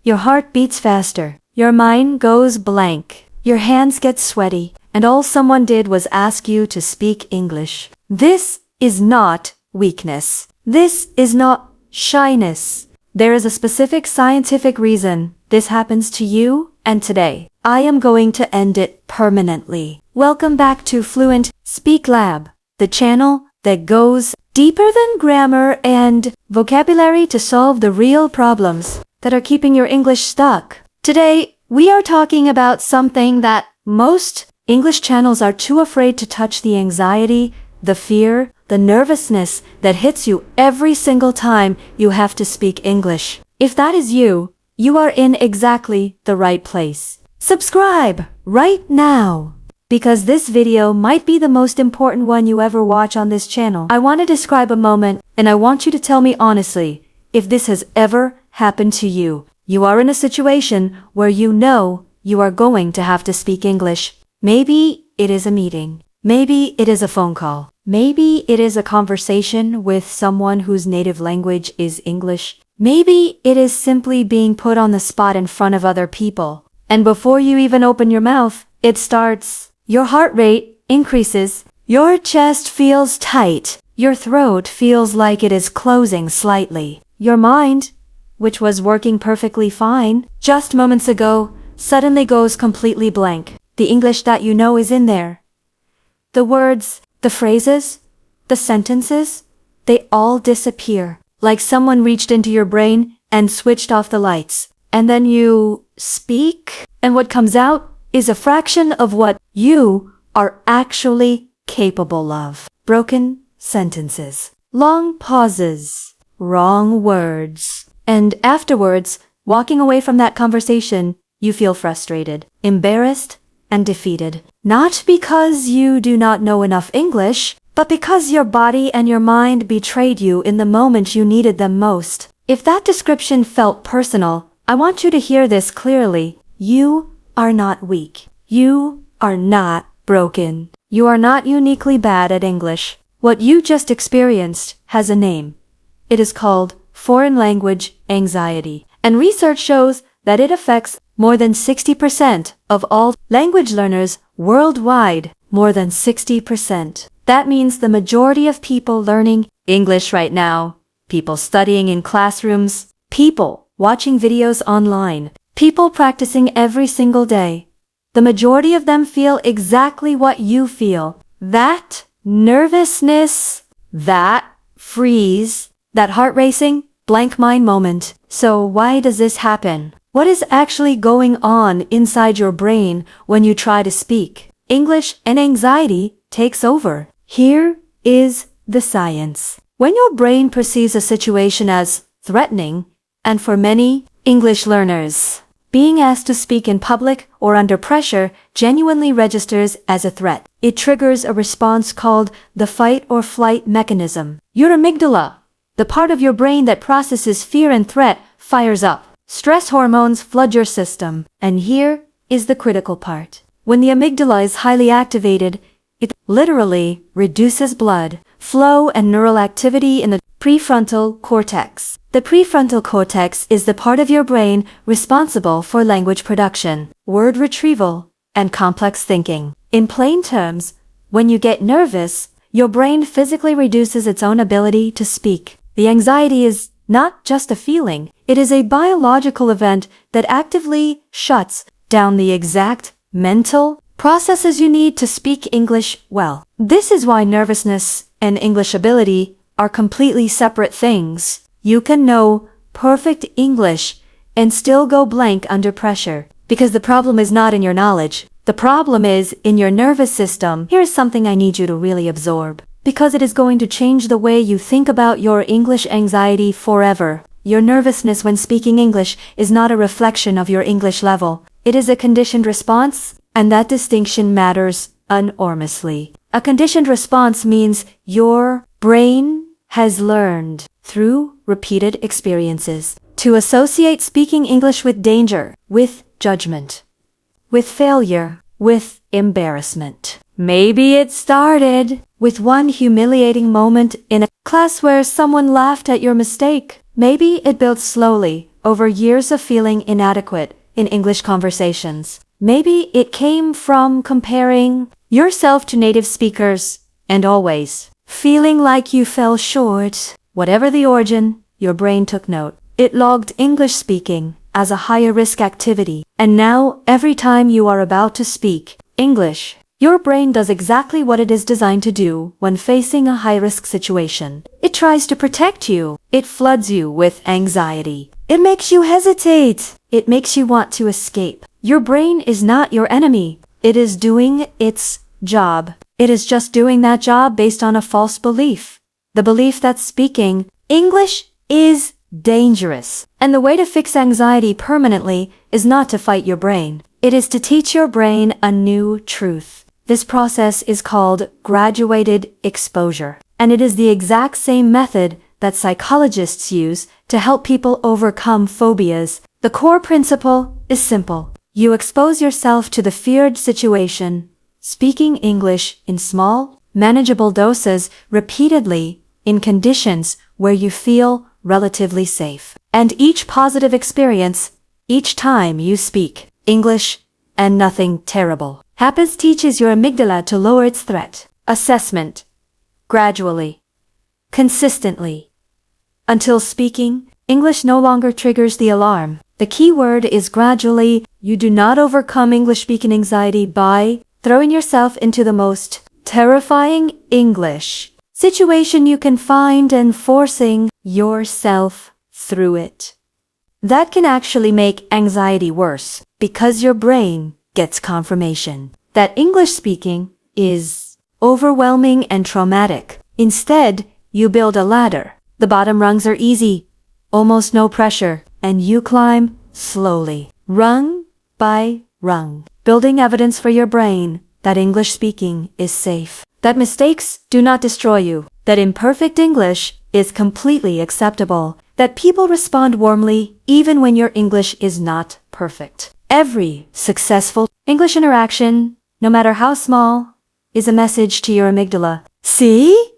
Your heart beats faster. Your mind goes blank. Your hands get sweaty. And all someone did was ask you to speak English. This is not weakness. This is not shyness. There is a specific scientific reason this happens to you, and today, I am going to end it permanently. Welcome back to Fluent Speak Lab, the channel that goes deeper than grammar and vocabulary to solve the real problems that are keeping your English stuck. Today, we are talking about something that most English channels are too afraid to touch: the anxiety, the fear, the nervousness that hits you every single time you have to speak English. If that is you, you are in exactly the right place. Subscribe right now, because this video might be the most important one you ever watch on this channel. I want to describe a moment, and I want you to tell me honestly if this has ever happened to you. You are in a situation where you know you are going to have to speak English. Maybe it is a meeting. Maybe it is a phone call. Maybe it is a conversation with someone whose native language is English. Maybe it is simply being put on the spot in front of other people. And before you even open your mouth, it starts. Your heart rate increases. Your chest feels tight. Your throat feels like it is closing slightly. Your mind, which was working perfectly fine just moments ago, suddenly goes completely blank. The English that you know is in there. The words, the phrases, the sentences, they all disappear. Like someone reached into your brain and switched off the lights. And then you speak, and what comes out is a fraction of what you are actually capable of. Broken sentences, long pauses, wrong words. And afterwards, walking away from that conversation, you feel frustrated, embarrassed, and defeated. Not because you do not know enough English, but because your body and your mind betrayed you in the moment you needed them most. If that description felt personal, I want you to hear this clearly. You are not weak. You are not broken. You are not uniquely bad at English. What you just experienced has a name. It is called foreign language anxiety. And research shows that it affects more than 60% of all language learners worldwide. More than 60%. That means the majority of people learning English right now, people studying in classrooms, people watching videos online, people practicing every single day. The majority of them feel exactly what you feel. That nervousness, that freeze, that heart racing, blank mind moment. So why does this happen? What is actually going on inside your brain when you try to speak English and anxiety takes over? Here is the science. When your brain perceives a situation as threatening, and for many English learners, being asked to speak in public or under pressure genuinely registers as a threat. It triggers a response called the fight or flight mechanism. Your amygdala, the part of your brain that processes fear and threat, fires up. Stress hormones flood your system. And here is the critical part. When the amygdala is highly activated, it literally reduces blood flow and neural activity in the prefrontal cortex. The prefrontal cortex is the part of your brain responsible for language production, word retrieval, and complex thinking. In plain terms, when you get nervous, your brain physically reduces its own ability to speak. The anxiety is not just a feeling, it is a biological event that actively shuts down the exact mental processes you need to speak English well. This is why nervousness and English ability are completely separate things. You can know perfect English and still go blank under pressure, because the problem is not in your knowledge. The problem is in your nervous system. Here's something I need you to really absorb, because it is going to change the way you think about your English anxiety forever. Your nervousness when speaking English is not a reflection of your English level. It is a conditioned response, and that distinction matters enormously. A conditioned response means your brain has learned through repeated experiences to associate speaking English with danger, with judgment, with failure, with embarrassment. Maybe it started with one humiliating moment in a class where someone laughed at your mistake. Maybe it built slowly over years of feeling inadequate in English conversations. Maybe it came from comparing yourself to native speakers and always feeling like you fell short. Whatever the origin, your brain took note. It logged English speaking as a higher risk activity. And now, every time you are about to speak English, your brain does exactly what it is designed to do when facing a high-risk situation. It tries to protect you. It floods you with anxiety. It makes you hesitate. It makes you want to escape. Your brain is not your enemy. It is doing its job. It is just doing that job based on a false belief. The belief that speaking English is dangerous. And the way to fix anxiety permanently is not to fight your brain. It is to teach your brain a new truth. This process is called graduated exposure. And it is the exact same method that psychologists use to help people overcome phobias. The core principle is simple. You expose yourself to the feared situation, speaking English in small, manageable doses repeatedly in conditions where you feel relatively safe. And each positive experience, each time you speak English and nothing terrible happens, teaches your amygdala to lower its threat assessment gradually, consistently, until speaking English no longer triggers the alarm. The key word is gradually. You do not overcome English speaking anxiety by throwing yourself into the most terrifying English situation you can find and forcing yourself through it. That can actually make anxiety worse because your brain gets confirmation that English speaking is overwhelming and traumatic. Instead, you build a ladder. The bottom rungs are easy, almost no pressure, and you climb slowly, rung by rung, building evidence for your brain that English speaking is safe, that mistakes do not destroy you, that imperfect English is completely acceptable, that people respond warmly even when your English is not perfect. Every successful English interaction, no matter how small, is a message to your amygdala. See?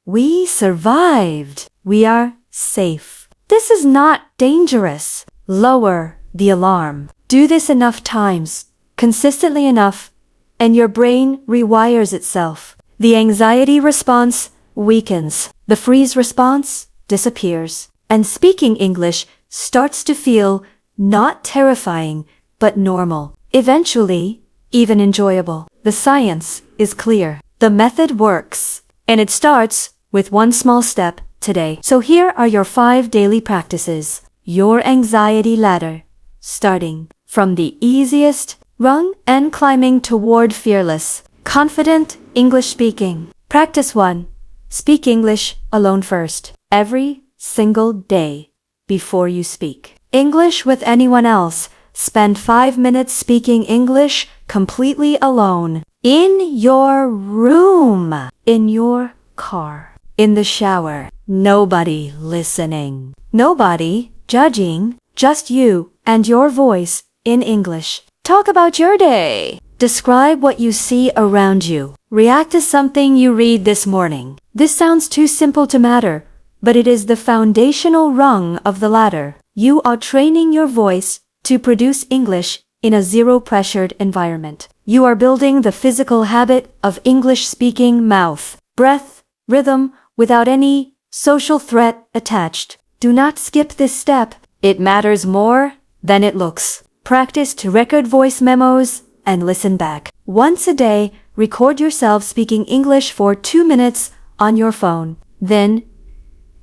We survived. We are safe. This is not dangerous. Lower the alarm. Do this enough times, consistently enough, and your brain rewires itself. The anxiety response weakens. The freeze response disappears. And speaking English starts to feel not terrifying, but normal. Eventually, even enjoyable. The science is clear. The method works. And it starts with one small step today. So here are your 5 daily practices. Your anxiety ladder. Starting from the easiest rung and climbing toward fearless, confident English speaking. Practice 1. Speak English alone first. Every single day before you speak English with anyone else. Spend 5 minutes speaking English completely alone. In your room. In your car. In the shower. Nobody listening. Nobody judging. Just you and your voice in English. Talk about your day. Describe what you see around you. React to something you read this morning. This sounds too simple to matter, but it is the foundational rung of the ladder. You are training your voice to produce English in a zero-pressured environment. You are building the physical habit of English-speaking mouth, breath, rhythm, without any social threat attached. Do not skip this step. It matters more than it looks. Practice to record voice memos and listen back. Once a day, record yourself speaking English for 2 minutes on your phone. Then,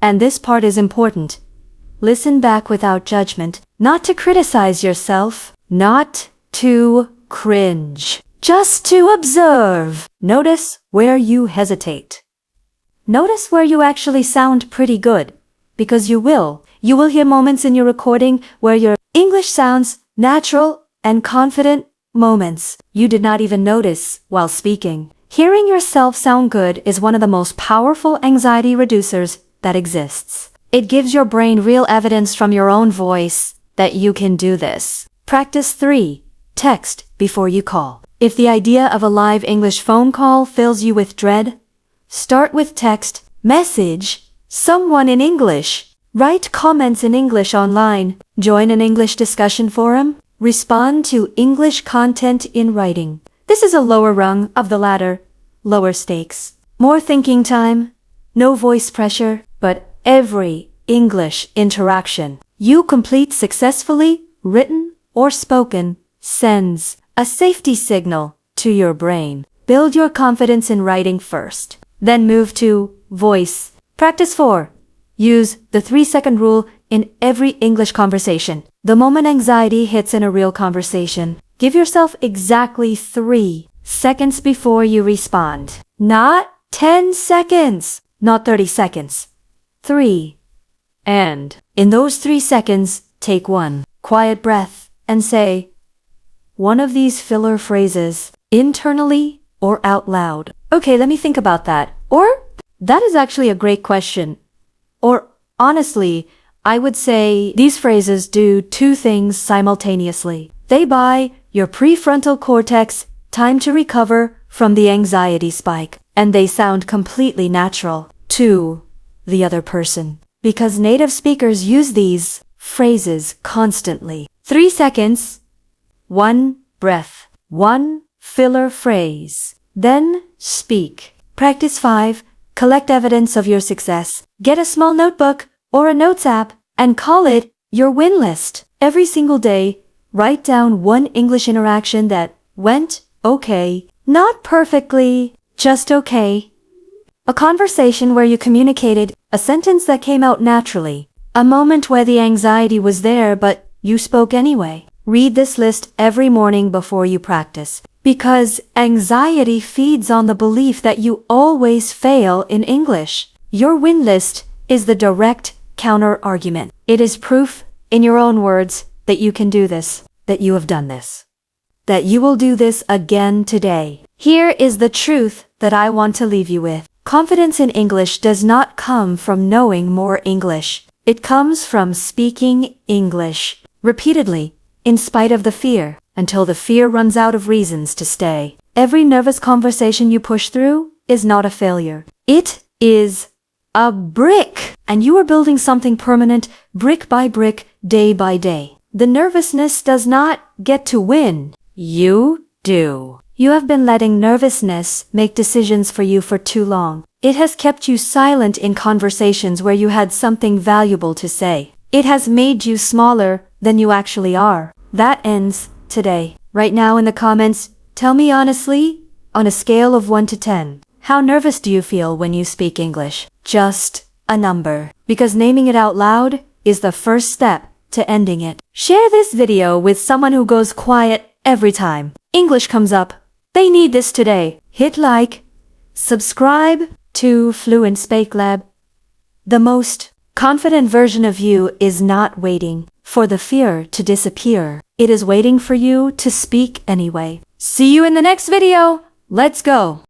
and this part is important, listen back without judgment, not to criticize yourself, not to cringe, just to observe. Notice where you hesitate. Notice where you actually sound pretty good, because you will. You will hear moments in your recording where your English sounds natural and confident, moments you did not even notice while speaking. Hearing yourself sound good is one of the most powerful anxiety reducers that exists. It gives your brain real evidence from your own voice that you can do this. Practice 3. Text before you call. If the idea of a live English phone call fills you with dread, start with text. Message someone in English. Write comments in English online. Join an English discussion forum. Respond to English content in writing. This is a lower rung of the ladder, lower stakes. More thinking time, no voice pressure, but every English interaction you complete successfully, written or spoken, sends a safety signal to your brain. Build your confidence in writing first, then move to voice. Practice 4. Use the 3-second rule in every English conversation. The moment anxiety hits in a real conversation, give yourself exactly 3 seconds before you respond. Not 10 seconds, not 30 seconds. 3. And in those 3 seconds, take 1 quiet breath and say one of these filler phrases internally or out loud. Okay, let me think about that. Or, that is actually a great question. Or, honestly, I would say these phrases do 2 things simultaneously. They buy your prefrontal cortex time to recover from the anxiety spike, and they sound completely natural to the other person, because native speakers use these phrases constantly. 3 seconds, 1 breath, 1 filler phrase, then speak. Practice 5. Collect evidence of your success. Get a small notebook or a notes app and call it your win list. Every single day, write down 1 English interaction that went okay, not perfectly, just okay. A conversation where you communicated, a sentence that came out naturally, a moment where the anxiety was there but you spoke anyway. Read this list every morning before you practice, because anxiety feeds on the belief that you always fail in English. Your win list is the direct counter-argument. It is proof, in your own words, that you can do this, that you have done this, that you will do this again today. Here is the truth that I want to leave you with. Confidence in English does not come from knowing more English. It comes from speaking English repeatedly, in spite of the fear, until the fear runs out of reasons to stay. Every nervous conversation you push through is not a failure. It is a brick, and you are building something permanent, brick by brick, day by day. The nervousness does not get to win. You do. You have been letting nervousness make decisions for you for too long. It has kept you silent in conversations where you had something valuable to say. It has made you smaller than you actually are. That ends today. Right now in the comments, tell me honestly, on a scale of 1 to 10, how nervous do you feel when you speak English? Just a number. Because naming it out loud is the first step to ending it. Share this video with someone who goes quiet every time English comes up. They need this today. Hit like, subscribe to Fluent Speak Lab. The most confident version of you is not waiting for the fear to disappear. It is waiting for you to speak anyway. See you in the next video. Let's go.